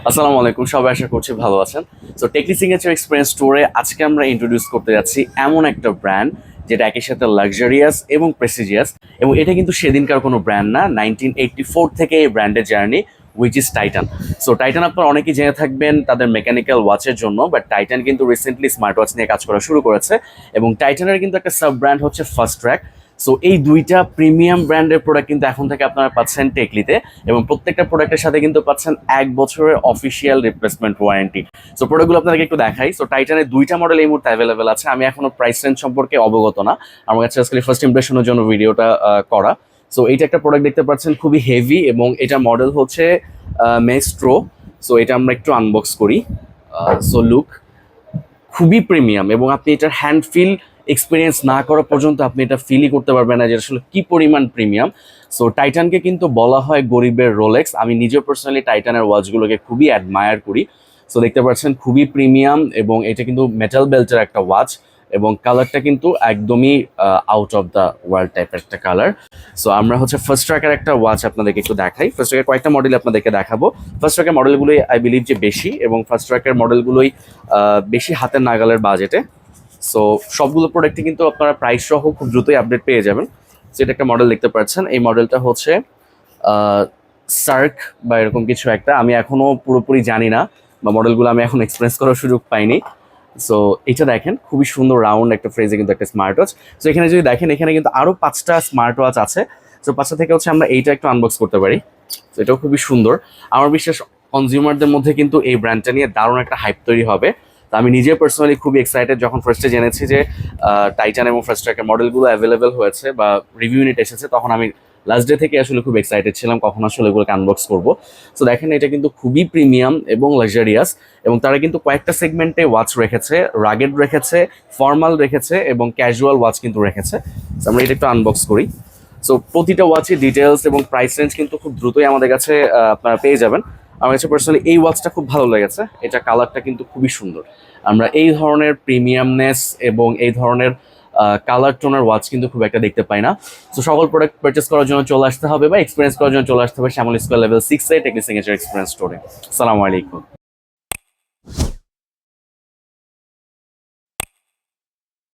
আসসালামু আলাইকুম, সবাই আশা করছি ভালো আছেন। সো টেকলি সিগনেচার এক্সপিরিয়েন্স স্টোরে আজকে আমরা ইন্ট্রোডিউস করতে যাচ্ছি এমন একটা ব্র্যান্ড যেটা একই সাথে লাক্সারিয়াস এবং প্রেসিজিয়াস, এবং এটা কিন্তু সেদিনকার কোনো ব্র্যান্ড না। 1984 থেকে এই ব্র্যান্ডের journey, which is Titan. So Titan আপনারা অনেকেই জেনে থাকবেন তাদের মেকানিক্যাল ওয়াচের জন্য, বাট টাইটান কিন্তু রিসেন্টলি স্মার্ট ওয়াচ নিয়ে কাজ করা শুরু করেছে, এবং টাইটানের কিন্তু একটা সাব ব্র্যান্ড হচ্ছে ফার্স্ট ট্র্যাক। সো এই দুইটা প্রিমিয়াম ব্র্যান্ডের প্রোডাক্ট কিন্তু এখন থেকে আপনারা পাচ্ছেন টেকলিতে, এবং প্রত্যেকটা প্রোডাক্টের সাথে কিন্তু পাচ্ছেন 1 বছরের অফিসিয়াল রিপ্লেসমেন্ট ওয়ারেন্টি। সো প্রোডাক্টগুলো আপনাদেরকে একটু দেখাই। সো টাইটানের দুইটা মডেল এই মুহূর্তে অ্যাভেলেবেল আছে। আমি এখনো প্রাইস রেঞ্জ সম্পর্কে অবগত না, আমার কাছে আজকে ফার্স্ট ইমপ্রেশনের জন্য ভিডিওটা করা। সো এইটা একটা প্রোডাক্ট দেখতে পাচ্ছেন, খুবই হেভি, এবং এটার মডেল হচ্ছে মেস্ট্রো। সো এটা আমরা একটু আনবক্স করি। সো লুক, খুবই প্রিমিয়াম, এবং আপনি এটার হ্যান্ড ফিল এক্সপিরিয়েন্স না করা পর্যন্ত আপনি এটা ফিলই করতে পারবেন না যে আসলে কি পরিমাণ প্রিমিয়াম। সো টাইটানকে কিন্তু বলা হয় গরিবের রোলেক্স। আমি নিজেও পার্সোনালি টাইটানের ওয়াচগুলোকে খুবই অ্যাডমায়ার করি। সো দেখতে পাচ্ছেন খুবই প্রিমিয়াম, এবং এটা কিন্তু মেটাল বেল্টের একটা ওয়াচ, এবং কালারটা কিন্তু একদমই আউট অফ দ্য ওয়ার্ল্ড টাইপের একটা কালার। সো আমরা হচ্ছে ফার্স্ট ট্র্যাকের একটা ওয়াচ আপনাদেরকে একটু দেখাই। ফার্স্ট ট্র্যাকের কয়েকটা মডেল আপনাদেরকে দেখাবো। ফার্স্ট ট্র্যাকের মডেলগুলোই আই বিলিভ যে বেশি, এবং ফার্স্ট ট্র্যাকের মডেলগুলোই বেশি হাতের নাগালের বাজেটে। সো সবগুলো প্রোডাক্টই কিন্তু আপনারা প্রাইস সহ খুব দ্রুতই আপডেট পেয়ে যাবেন। যেটা একটা মডেল দেখতে পাচ্ছেন, এই মডেলটা হচ্ছে সার্ক বা এরকম কিছু একটা, আমি এখনো পুরোপুরি জানি না, বা মডেলগুলো আমি এখন এক্সপিরিয়েন্স করার সুযোগ পাইনি। সো এটা দেখেন, খুবই সুন্দর রাউন্ড একটা ফ্রেজে কিন্তু একটা স্মার্ট ওয়াচ। সো এখানে যদি দেখেন, এখানে কিন্তু আরো 5টা স্মার্ট ওয়াচ আছে। সো 5টা থেকে হচ্ছে আমরা এইটা একটু আনবক্স করতে পারি। তো এটাও খুবই সুন্দর। আমার বিশ্বাস কনজিউমারদের মধ্যে কিন্তু এই ব্র্যান্ডটা নিয়ে দারুণ একটা হাইপ তৈরি হবে। তো আমি নিজে পার্সোনালি খুবই এক্সাইটেড যখন ফার্স্টে জেনেছি যে টাইটান এবং ফার্স্ট ট্র্যাকের মডেলগুলো অ্যাভেলেবেল হয়েছে বা রিভিউ ইউনিট এসেছে, তখন আমি লাস্ট ডে থেকে আসলে খুব এক্সাইটেড ছিলাম কখন আসলে এগুলোকে আনবক্স করবো। সো দেখেন, এটা কিন্তু খুবই প্রিমিয়াম এবং লাক্সারিয়াস, এবং তারা কিন্তু কয়েকটা সেগমেন্টে ওয়াচ রেখেছে, রাগেড রেখেছে, ফর্মাল রেখেছে, এবং ক্যাজুয়াল ওয়াচ কিন্তু রেখেছে। So আমরা এটা একটু আনবক্স করি। সো প্রতিটা ওয়াচের ডিটেলস এবং প্রাইস রেঞ্জ কিন্তু খুব দ্রুতই আমাদের কাছে আপনারা পেয়ে যাবেন। আমার কাছে পার্সোনালি এই ওয়াচটা খুব ভালো লেগেছে, এটা কালারটা কিন্তু খুবই সুন্দর। আমরা এই ধরনের প্রিমিয়ামনেস এবং এই ধরনের কালার টোনার ওয়াচ কিন্তু খুব একটা দেখতে পাই না। তো সকল প্রোডাক্ট পারচেস করার জন্য চলে আসতে হবে বা এক্সপিরিয়েন্স করার জন্য চলে আসতে হবে শ্যামল স্কয়ার লেভেল 6 এ টেকলি সিগনেচার এক্সপিরিয়েন্স স্টোরে। আসসালামু আলাইকুম।